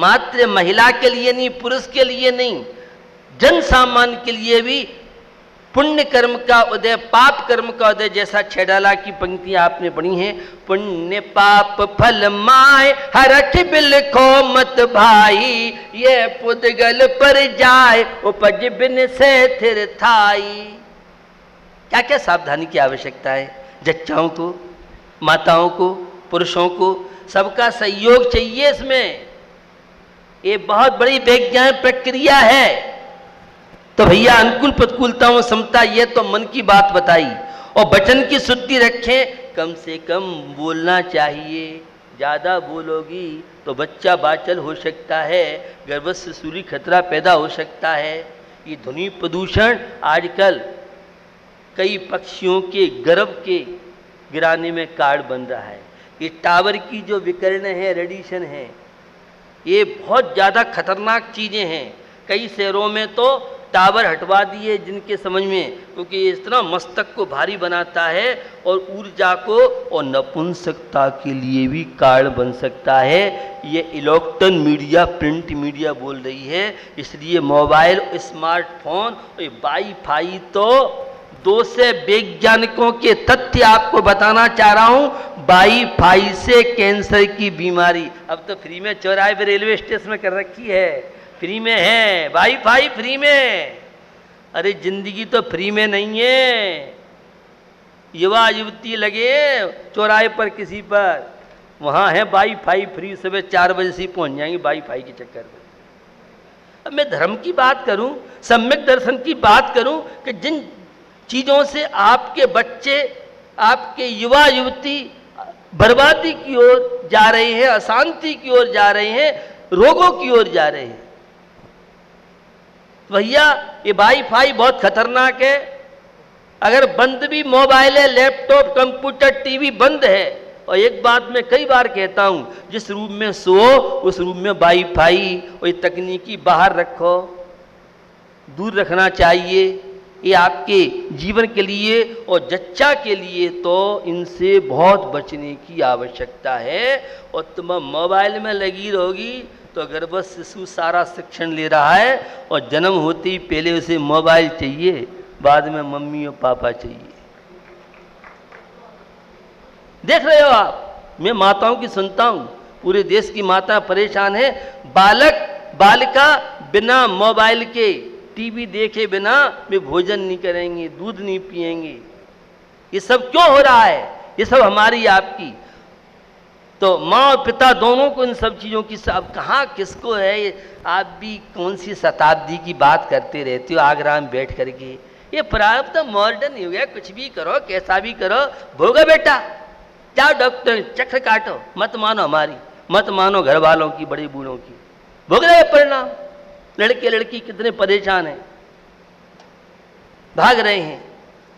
मात्र महिला के लिए नहीं, पुरुष के लिए नहीं, जन सामान्य के लिए भी पुण्य कर्म का उदय, पाप कर्म का उदय, जैसा छेड़ाला की पंक्तियां आपने पढ़ी हैं, पुण्य पाप फल माय हरठ बिलखो मत भाई, ये पुद्गल पर जाए उपज बिन से थिर थाई। क्या क्या सावधानी की आवश्यकता है? जच्चाओं को, माताओं को, पुरुषों को, सबका सहयोग चाहिए इसमें। ये बहुत बड़ी वैज्ञानिक प्रक्रिया है। तो भैया अनुकूल प्रतिकूलताओं समता, ये तो मन की बात बताई। और वचन की शुद्धि रखें, कम से कम बोलना चाहिए। ज़्यादा बोलोगी तो बच्चा बाचल हो सकता है, गर्भ से सूरी खतरा पैदा हो सकता है। ये ध्वनि प्रदूषण आजकल कई पक्षियों के गर्भ के गिराने में कारण बन रहा है। ये टावर की जो विकिरण है, रेडिएशन है, ये बहुत ज़्यादा खतरनाक चीज़ें हैं। कई शहरों में तो टावर हटवा दिए जिनके समझ में, क्योंकि ये इतना मस्तक को भारी बनाता है और ऊर्जा को और नपुंसकता के लिए भी कारण बन सकता है। ये इलेक्ट्रॉन मीडिया, प्रिंट मीडिया बोल रही है। इसलिए मोबाइल, स्मार्टफोन और वाईफाई, तो दो से वैज्ञानिकों के तथ्य आपको बताना चाह रहा हूँ। वाईफाई से कैंसर की बीमारी अब तो फ्री में चौराहे पे रेलवे स्टेशन में कर रखी है, फ्री में है वाईफाई, फ्री में। अरे जिंदगी तो फ्री में नहीं है। युवा युवती लगे चौराहे पर किसी पर, वहाँ है वाईफाई फ्री, सुबह 4 बजे से पहुँच जाएंगे वाईफाई के चक्कर में। अब मैं धर्म की बात करूँ, सम्यक दर्शन की बात करूँ कि जिन चीज़ों से आपके बच्चे, आपके युवा युवती बर्बादी की ओर जा रहे हैं, अशांति की ओर जा रहे हैं, रोगों की ओर जा रहे हैं, भैया ये वाईफाई बहुत खतरनाक है। अगर बंद भी मोबाइल है, लैपटॉप, कंप्यूटर, टीवी बंद है, और एक बात मैं कई बार कहता हूं, जिस रूम में सो उस रूम में वाईफाई और ये तकनीकी बाहर रखो, दूर रखना चाहिए। ये आपके जीवन के लिए और जच्चा के लिए तो इनसे बहुत बचने की आवश्यकता है। और तुम मोबाइल में लगी रहोगी तो गर्भस्थ शिशु सारा शिक्षण ले रहा है और जन्म होते ही पहले उसे मोबाइल चाहिए, बाद में मम्मी और पापा चाहिए। देख रहे हो आप, मैं माताओं की सुनता हूं, पूरे देश की माता परेशान है। बालक बालिका बिना मोबाइल के, टीवी देखे बिना वे भोजन नहीं करेंगे, दूध नहीं पिएंगे। ये सब क्यों हो रहा है? ये सब हमारी आपकी, तो माँ और पिता दोनों को इन सब चीज़ों की, अब कहाँ किसको है? आप भी कौन सी शताब्दी की बात करते रहते हो आगरा में बैठ करके। ये प्रारंभ तो मॉडर्न हो गया, कुछ भी करो, कैसा भी करो, भोगो बेटा, जाओ डॉक्टर चक्र काटो, मत मानो हमारी, मत मानो घर वालों की, बड़े बूढ़ों की, भोग रहे परिणाम। लड़के लड़की कितने परेशान हैं, भाग रहे हैं,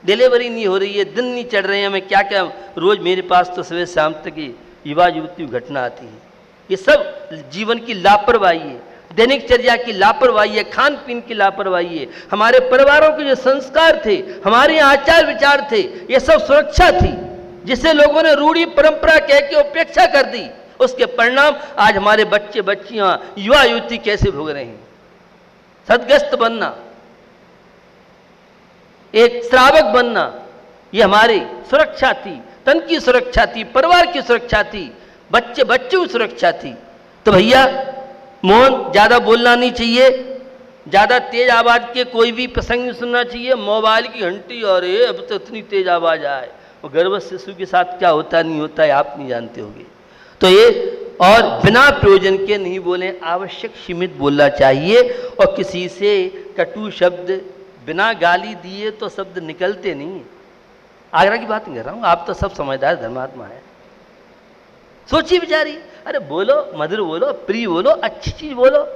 डिलीवरी नहीं हो रही है, दिन नहीं चढ़ रहे हैं, हमें क्या क्या, रोज मेरे पास तो सुबह शाम तक युवा युवती घटना आती है। ये सब जीवन की लापरवाही है, दैनिक चर्या की लापरवाही है, खान पीन की लापरवाही है, हमारे परिवारों के जो संस्कार थे, हमारे आचार विचार थे, ये सब सुरक्षा थी जिसे लोगों ने रूढ़ी परंपरा कह के उपेक्षा कर दी। उसके परिणाम आज हमारे बच्चे बच्चियां, युवा युवती कैसे भोग रहे हैं। सदग्रस्त बनना, एक श्रावक बनना, ये हमारी सुरक्षा थी, तन की सुरक्षा थी, परिवार की सुरक्षा थी, बच्चे की सुरक्षा थी। तो भैया मौन, ज्यादा बोलना नहीं चाहिए, ज्यादा तेज आवाज के कोई भी प्रसंग नहीं सुनना चाहिए। मोबाइल की घंटी, अरे अब तो इतनी तेज आवाज आए, और गर्भस्थ शिशु के साथ क्या होता नहीं होता है आप नहीं जानते होंगे। तो ये, और बिना प्रयोजन के नहीं बोलें, आवश्यक सीमित बोलना चाहिए। और किसी से कटु शब्द बिना गाली दिए तो शब्द निकलते नहीं। आगरा की बात नहीं कर रहा हूँ, आप तो सब समझदार धर्मात्मा है, सोची विचारी, अरे बोलो, मधुर बोलो, प्रिय बोलो, अच्छी चीज बोलो।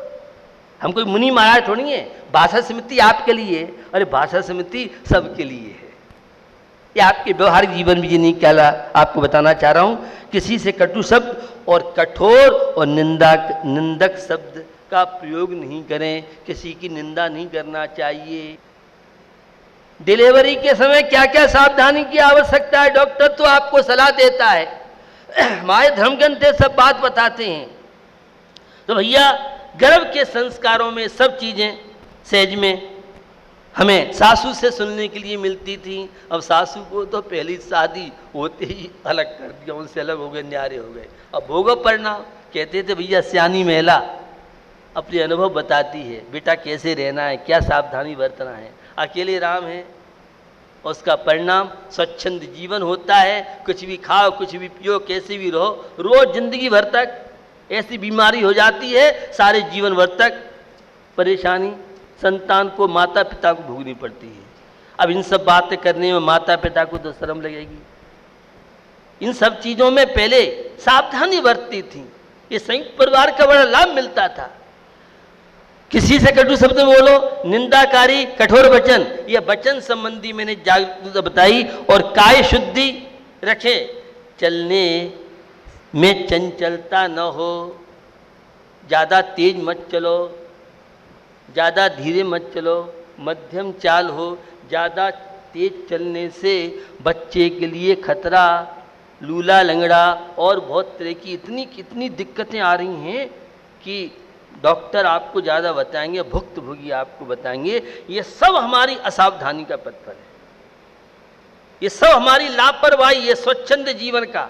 हम कोई मुनि महाराज थोड़ी है। भाषा समिति आपके लिए है, अरे भाषा समिति सबके लिए है। ये आपके व्यवहारिक जीवन में नहीं कहला, आपको बताना चाह रहा हूँ। किसी से कटु शब्द और कठोर और निंदक शब्द का प्रयोग नहीं करें, किसी की निंदा नहीं करना चाहिए। डिलीवरी के समय क्या क्या सावधानी की आवश्यकता है, डॉक्टर तो आपको सलाह देता है, हमारे धर्म ग्रंथ सब बात बताते हैं। तो भैया गर्भ के संस्कारों में सब चीजें सहज में हमें सासू से सुनने के लिए मिलती थी। अब सासू को तो पहली शादी होते ही अलग कर दिया, उनसे अलग हो गए, न्यारे हो गए। अब भोगो परिणाम। कहते थे भैया सियानी महिला अपने अनुभव बताती है, बेटा कैसे रहना है, क्या सावधानी बरतना है। अकेले राम है, उसका परिणाम स्वच्छंद जीवन होता है। कुछ भी खाओ, कुछ भी पियो, कैसे भी रहो, रोज जिंदगी भर तक ऐसी बीमारी हो जाती है, सारे जीवन भर तक परेशानी संतान को, माता पिता को भोगनी पड़ती है। अब इन सब बातें करने में माता पिता को तो शर्म लगेगी। इन सब चीज़ों में पहले सावधानी बरतती थी। ये संयुक्त परिवार का बड़ा लाभ मिलता था। किसी से कटु शब्द बोलो, निंदाकारी कठोर वचन, यह वचन संबंधी मैंने जागरूकता बताई। और काय शुद्धि रखे, चलने में चंचलता न हो, ज़्यादा तेज मत चलो, ज़्यादा धीरे मत चलो, मध्यम चाल हो। ज़्यादा तेज चलने से बच्चे के लिए खतरा, लूला लंगड़ा और बहुत तरह की इतनी दिक्कतें आ रही हैं कि डॉक्टर आपको ज़्यादा बताएंगे, भुक्तभोगी आपको बताएंगे। ये सब हमारी असावधानी का पत्थर है, ये सब हमारी लापरवाही, ये स्वच्छंद जीवन का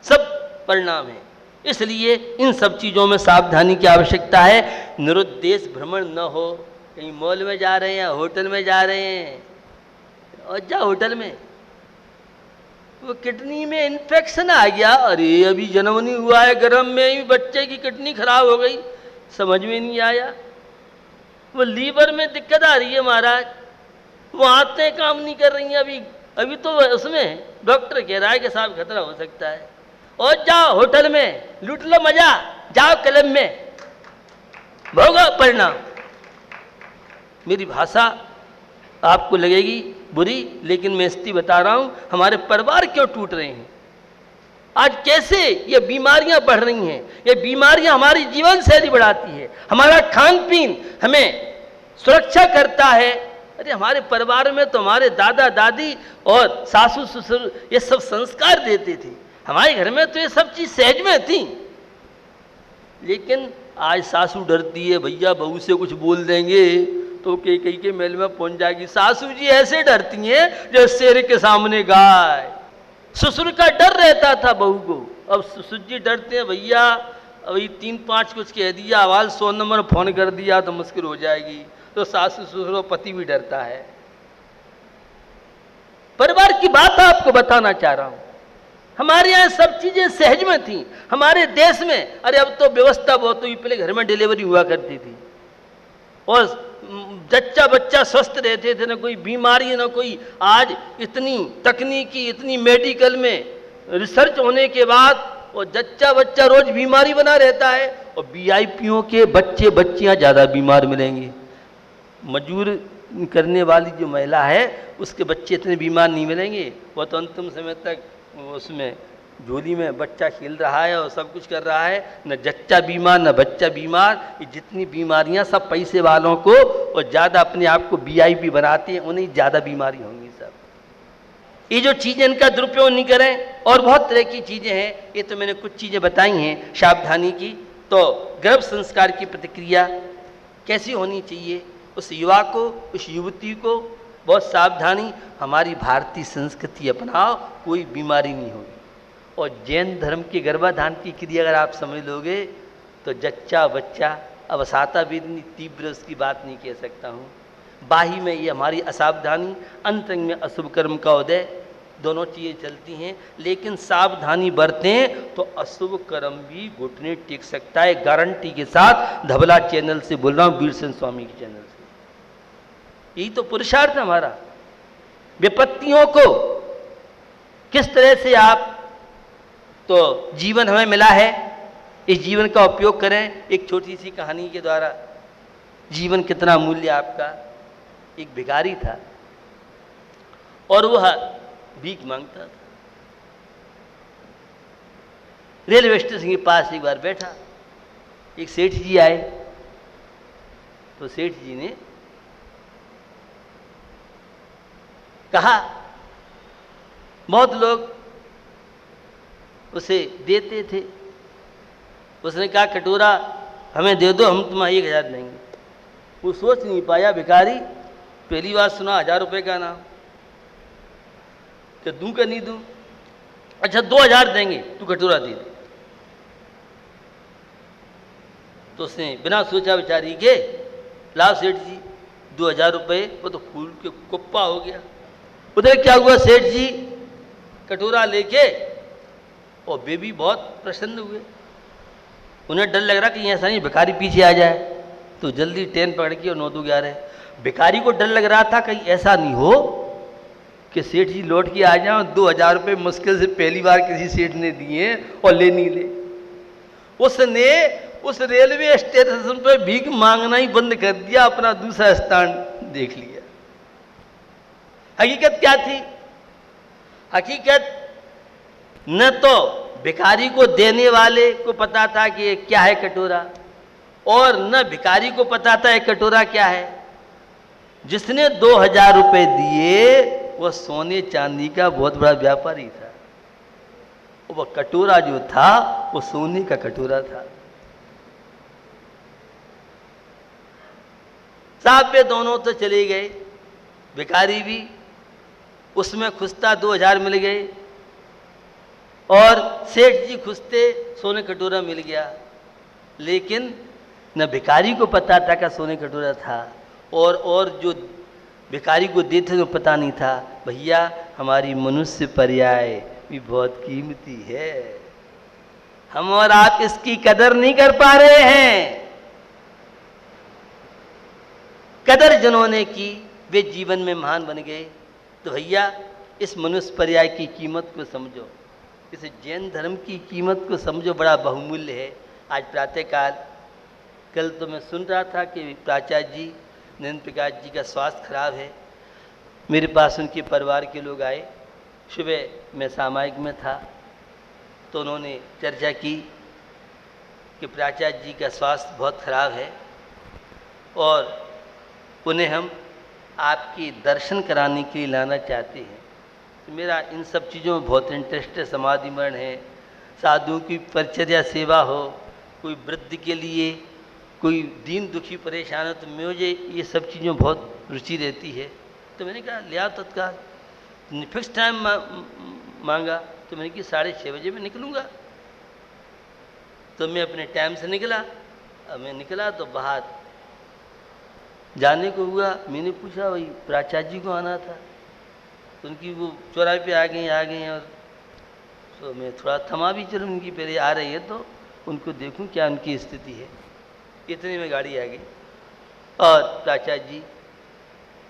सब परिणाम है। इसलिए इन सब चीज़ों में सावधानी की आवश्यकता है। निरुद्देश भ्रमण न हो, कहीं मॉल में जा रहे हैं, होटल में जा रहे हैं, और जा होटल में वो किडनी में इन्फेक्शन आ गया, अरे अभी जन्म नहीं हुआ है, गर्भ में ही बच्चे की किडनी खराब हो गई, समझ में नहीं आया। वो लीवर में दिक्कत आ रही है महाराज, वो आंतें काम नहीं कर रही हैं, अभी तो उसमें डॉक्टर कह रहा है कि साहब खतरा हो सकता है। और जाओ होटल में, लूट लो मजा, जाओ क्लब में, भोगो परिणाम। मेरी भाषा आपको लगेगी बुरी, लेकिन मैं इसलिए बता रहा हूं, हमारे परिवार क्यों टूट रहे हैं आज, कैसे ये बीमारियां बढ़ रही हैं। ये बीमारियां हमारी जीवन शैली बढ़ाती है, हमारा खान पीन हमें सुरक्षा करता है। अरे हमारे परिवार में तो हमारे दादा दादी और सासू ससुर ये सब संस्कार देते थे, हमारे घर में तो ये सब चीज सहज में थी। लेकिन आज सासू डरती है, भैया बहू से कुछ बोल देंगे तो कई के मेल में पहुंच जाएगी। सासू जी ऐसे डरती हैं जैसे शेर के सामने गाय। ससुर का डर रहता था बहू को, अब ससुर जी डरते हैं, भैया अभी 3-5 कुछ कह दिया, आवाज 100 नंबर फोन कर दिया तो मुश्किल हो जाएगी। तो सासू ससुर पति भी डरता है। परिवार की बात आपको बताना चाह रहा हूं, हमारे यहाँ सब चीजें सहज में थी। हमारे देश में अरे अब तो व्यवस्था बहुत हुई, पहले घर में डिलीवरी हुआ करती थी और जच्चा बच्चा स्वस्थ रहते थे, ना कोई बीमारी ना कोई। आज इतनी तकनीकी, इतनी मेडिकल में रिसर्च होने के बाद और जच्चा बच्चा रोज बीमारी बना रहता है, और वीआईपीओं के बच्चे बच्चियां ज़्यादा बीमार मिलेंगे। मजदूर करने वाली जो महिला है उसके बच्चे इतने बीमार नहीं मिलेंगे। वो तो अंतिम समय तक उसमें झोली में बच्चा खेल रहा है और सब कुछ कर रहा है, न जच्चा बीमार न बच्चा बीमार। ये जितनी बीमारियां सब पैसे वालों को और ज़्यादा अपने आप को वीआईपी बनाते हैं, उन्हें ज़्यादा बीमारी होंगी सब। ये जो चीज़ें इनका दुरुपयोग नहीं करें। और बहुत तरह की चीज़ें हैं, ये तो मैंने कुछ चीज़ें बताई हैं सावधानी की। तो गर्भ संस्कार की प्रतिक्रिया कैसी होनी चाहिए, उस युवा को, उस युवती को बहुत सावधानी, हमारी भारतीय संस्कृति अपनाओ, कोई बीमारी नहीं होगी। और जैन धर्म के गर्भाधान की क्रिया अगर आप समझ लोगे तो जच्चा बच्चा, अब असाता भी इतनी तीव्र उसकी बात नहीं कह सकता हूँ। बाही में ये हमारी असावधानी, अंतरंग में अशुभ कर्म का उदय, दोनों चीज़ें चलती हैं। लेकिन सावधानी बरतें तो अशुभ कर्म भी घुटने टेक सकता है, गारंटी के साथ। धबला चैनल से बोल रहा हूँ, वीरसेन स्वामी के चैनल से। यही तो पुरुषार्थ है हमारा। विपत्तियों को किस तरह से आप, तो जीवन हमें मिला है, इस जीवन का उपयोग करें। एक छोटी सी कहानी के द्वारा जीवन कितना मूल्य आपका। एक भिखारी था और वह भीख मांगता था। रेलवे स्टेशन के पास एक बार बैठा, एक सेठ जी आए। तो सेठ जी ने कहा, बहुत लोग उसे देते थे, उसने कहा कटोरा हमें दे दो, हम तुम्हें 1000 देंगे। वो सोच नहीं पाया भिखारी, पहली बार सुना 1000 रुपये का नाम, कि दूं कि नहीं दूं। अच्छा 2000 देंगे, तू कटोरा दे दे। तो उसने बिना सोचा विचारी के लाओ सेठ जी 2000 रुपये, वो तो फूल के कुप्पा हो गया। उधर क्या हुआ, सेठ जी कटोरा लेके और बेबी बहुत प्रसन्न हुए। उन्हें डर लग रहा कि ऐसा नहीं भिखारी पीछे आ जाए, तो जल्दी ट्रेन पकड़ के और 9-2-11। भिखारी को डर लग रहा था कहीं ऐसा नहीं हो कि सेठ जी लौट के आ जाए, 2000 रुपये मुश्किल से पहली बार किसी सेठ ने दिए और ले नहीं ले। उसने उस रेलवे स्टेशन पर भीख मांगना ही बंद कर दिया, अपना दूसरा स्थान देख लिया। हकीकत क्या थी? हकीकत न तो भिखारी को देने वाले को पता था कि क्या है कटोरा, और न भिखारी को पता था ये कटोरा क्या है। जिसने 2000 रुपये दिए वह सोने चांदी का बहुत बड़ा व्यापारी था। वह कटोरा जो था वो सोने का कटोरा था। साहब पे दोनों तो चले गए, भिखारी भी उसमें खुश था, 2000 मिल गए, और सेठ जी खुश थे, सोने कटोरा मिल गया। लेकिन न भिखारी को पता था कि सोने कटोरा था, और जो भिखारी को देते तो पता नहीं था। भैया हमारी मनुष्य पर्याय भी बहुत कीमती है, हम और आप इसकी कदर नहीं कर पा रहे हैं। कदर जिन्होंने की वे जीवन में महान बन गए। तो भैया इस मनुष्य पर्याय की कीमत को समझो, इस जैन धर्म की कीमत को समझो, बड़ा बहुमूल्य है। आज प्रातःकाल कल तो मैं सुन रहा था कि प्राचार्य जी नरेंद्र प्रकाश जी का स्वास्थ्य खराब है। मेरे पास उनके परिवार के लोग आए, सुबह मैं सामायिक में था, तो उन्होंने चर्चा की कि प्राचार्य जी का स्वास्थ्य बहुत खराब है और उन्हें हम आपकी दर्शन कराने के लिए लाना चाहते हैं। तो मेरा इन सब चीज़ों में बहुत इंटरेस्ट है, समाधि मरण है, साधुओं की परिचर्या सेवा हो, कोई वृद्ध के लिए कोई दीन दुखी परेशान हो, तो मुझे ये सब चीज़ों बहुत रुचि रहती है। तो मैंने कहा लिया तत्काल, फिक्स टाइम मांगा, तो मैंने कहा 6:30 बजे मैं निकलूँगा। तो मैं अपने टाइम से निकला। अब मैं निकला तो बाहर जाने को हुआ, मैंने पूछा वही प्राचार्य जी को आना था, तो उनकी वो चौराहे पे आ गए और तो मैं थोड़ा थमा भी चलूँ, उनकी पहले आ रही है तो उनको देखूं क्या उनकी स्थिति है। इतने में गाड़ी आ गई और प्राचार्य जी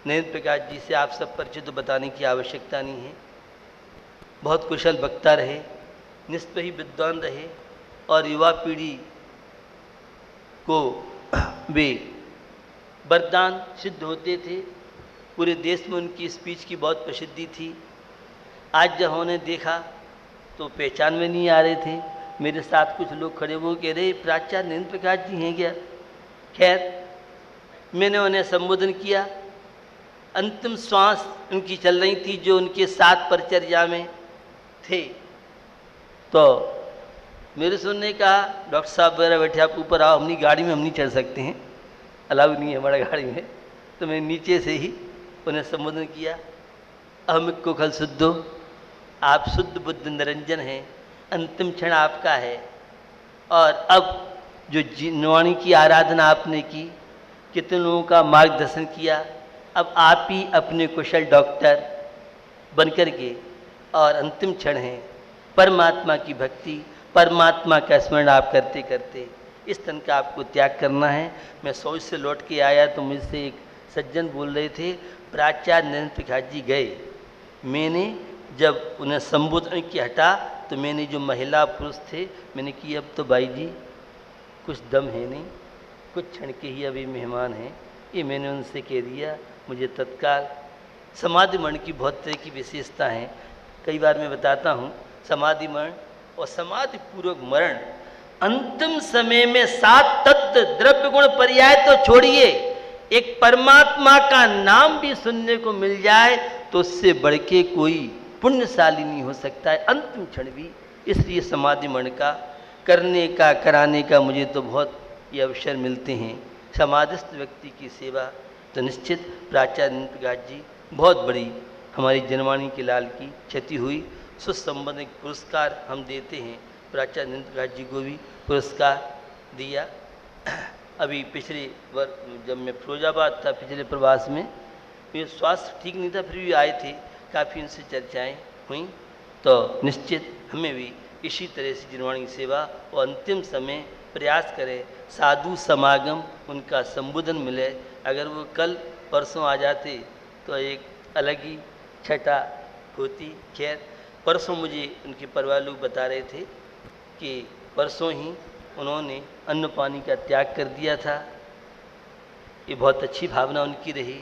नरेंद्र प्रकाश जी से आप सब परिचय तो बताने की आवश्यकता नहीं है। बहुत कुशल वक्ता रहे, निष्ठ ही विद्वान रहे और युवा पीढ़ी को वे वरदान सिद्ध होते थे। पूरे देश में उनकी स्पीच की बहुत प्रसिद्धि थी। आज जब उन्हें देखा तो पहचान में नहीं आ रहे थे। मेरे साथ कुछ लोग खड़े वो कह रहे प्राचार्य नरेंद्र प्रकाश जी हैं क्या? खैर मैंने उन्हें संबोधन किया। अंतिम श्वास उनकी चल रही थी जो उनके साथ परिचर्या में थे। तो मेरे से उन्होंने कहा डॉक्टर साहब वगैरह बैठे, आप ऊपर आओ, अपनी गाड़ी में हम नहीं चढ़ सकते हैं, अलाउ नहीं है हमारा गाड़ी में। तो मैं नीचे से ही उन्हें संबोधन किया। अहमिक को खल शुद्धो, आप शुद्ध बुद्ध निरंजन हैं, अंतिम क्षण आपका है। और अब जो जिनवाणी की आराधना आपने की, कितने लोगों का मार्गदर्शन किया, अब आप ही अपने कुशल डॉक्टर बनकर के और अंतिम क्षण हैं। परमात्मा की भक्ति, परमात्मा का स्मरण आप करते करते इस तन का आपको त्याग करना है। मैं सौच से लौट के आया तो मुझसे एक सज्जन बोल रहे थे प्राचार्य नरेंद्र प्रकाश जी गए। मैंने जब उन्हें संबोधन किया हटा तो मैंने जो महिला पुरुष थे मैंने कि अब तो भाई जी कुछ दम है नहीं, कुछ क्षण के ही अभी मेहमान हैं, ये मैंने उनसे कह दिया। मुझे तत्काल समाधि मरण की बहुत तरह की विशेषता हैं। कई बार मैं बताता हूँ समाधि मरण और समाधि पूर्वक मरण अंतिम समय में 7 तत्व द्रव्य गुण पर्याय तो छोड़िए, एक परमात्मा का नाम भी सुनने को मिल जाए तो उससे बढ़ के कोई पुण्यशाली नहीं हो सकता है अंतिम क्षण भी। इसलिए समाधि मरण का करने का, कराने का मुझे तो बहुत ये अवसर मिलते हैं। समाधिस्थ व्यक्ति की सेवा तो निश्चित प्राचार्य अनंतघाट जी बहुत बड़ी हमारी जनवाणी के लाल की क्षति हुई। सुसंबंधित पुरस्कार हम देते हैं। प्राचार्य अनंतघाट जी को भी पुरस्कार दिया। अभी पिछले वर्ष जब मैं फिरोजाबाद था पिछले प्रवास में, मेरे स्वास्थ्य ठीक नहीं था, फिर भी आए थे, काफ़ी उनसे चर्चाएँ हुई। तो निश्चित हमें भी इसी तरह से जनवाणी की सेवा और अंतिम समय प्रयास करें, साधु समागम उनका संबोधन मिले। अगर वो कल परसों आ जाते तो एक अलग ही छटा होती। खैर परसों मुझे उनके परिवार लोग बता रहे थे कि परसों ही उन्होंने अन्न पानी का त्याग कर दिया था। ये बहुत अच्छी भावना उनकी रही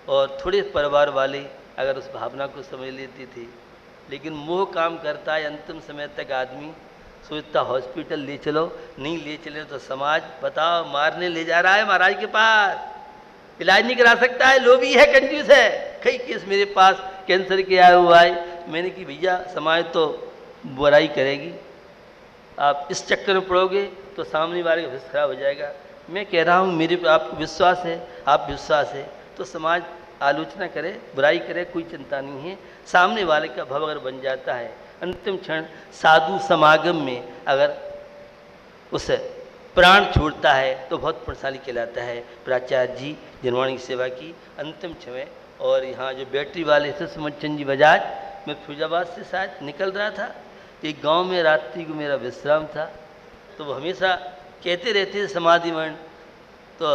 और थोड़े परिवार वाले अगर उस भावना को समझ लेते थे, लेकिन मोह काम करता है। अंतिम समय तक आदमी सोचता हॉस्पिटल ले चलो, नहीं ले चले तो समाज बताओ मारने ले जा रहा है महाराज के पास, इलाज नहीं करा सकता है, लोभी है, कंजूस है। कई केस मेरे पास कैंसर के आए हुआ है। मैंने कि भैया समाज तो बुराई करेगी, आप इस चक्कर में पड़ोगे तो सामने वाले का विश्वास खराब हो जाएगा। मैं कह रहा हूँ मेरे पे आपको विश्वास है, आप विश्वास है तो समाज आलोचना करे, बुराई करे, कोई चिंता नहीं है। सामने वाले का भव अगर बन जाता है, अंतिम क्षण साधु समागम में अगर उसे प्राण छोड़ता है तो बहुत पुण्यशाली कहलाता है। प्राचार्य जी जनवाणी की सेवा की अंतिम समय। और यहाँ जो बैटरी वाले थे सुमन जी बजाज, मैं फिरोजाबाद से शायद निकल रहा था, एक गांव में रात्रि को मेरा विश्राम था, तो वो हमेशा कहते रहते समाधि मरण। तो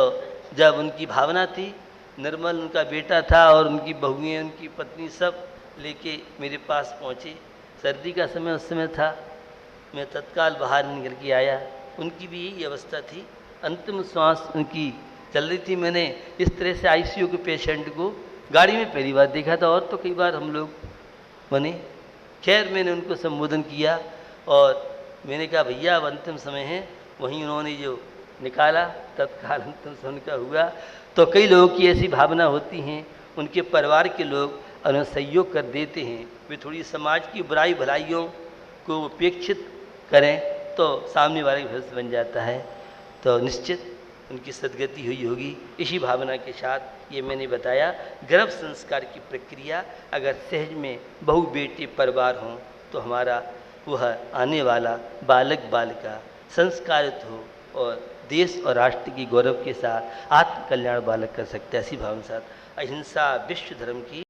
जब उनकी भावना थी, निर्मल उनका बेटा था और उनकी बहुएं, उनकी पत्नी सब लेके मेरे पास पहुँचे। सर्दी का समय उस समय था, मैं तत्काल बाहर निकल के आया। उनकी भी यही अवस्था थी, अंतिम श्वास उनकी चल रही थी। मैंने इस तरह से आईसीयू के पेशेंट को गाड़ी में पहली बार देखा था, और तो कई बार हम लोग बने। खैर मैंने उनको संबोधन किया और मैंने कहा भैया अब अंतिम समय है। वहीं उन्होंने जो निकाला तत्काल अंतिम समय का हुआ। तो कई लोगों की ऐसी भावना होती हैं, उनके परिवार के लोग उन्हें सहयोग कर देते हैं, वे थोड़ी समाज की बुराई भलाइयों को उपेक्षित करें तो सामने वाले का भविष्य बन जाता है। तो निश्चित उनकी सदगति हुई होगी। इसी भावना के साथ ये मैंने बताया। गर्भ संस्कार की प्रक्रिया अगर सहज में बहु बेटे परिवार हों तो हमारा वह आने वाला बालक बालिका संस्कारित हो और देश और राष्ट्र की गौरव के साथ आत्म कल्याण बालक कर सकता है। ऐसी भावना के साथ अहिंसा विश्व धर्म की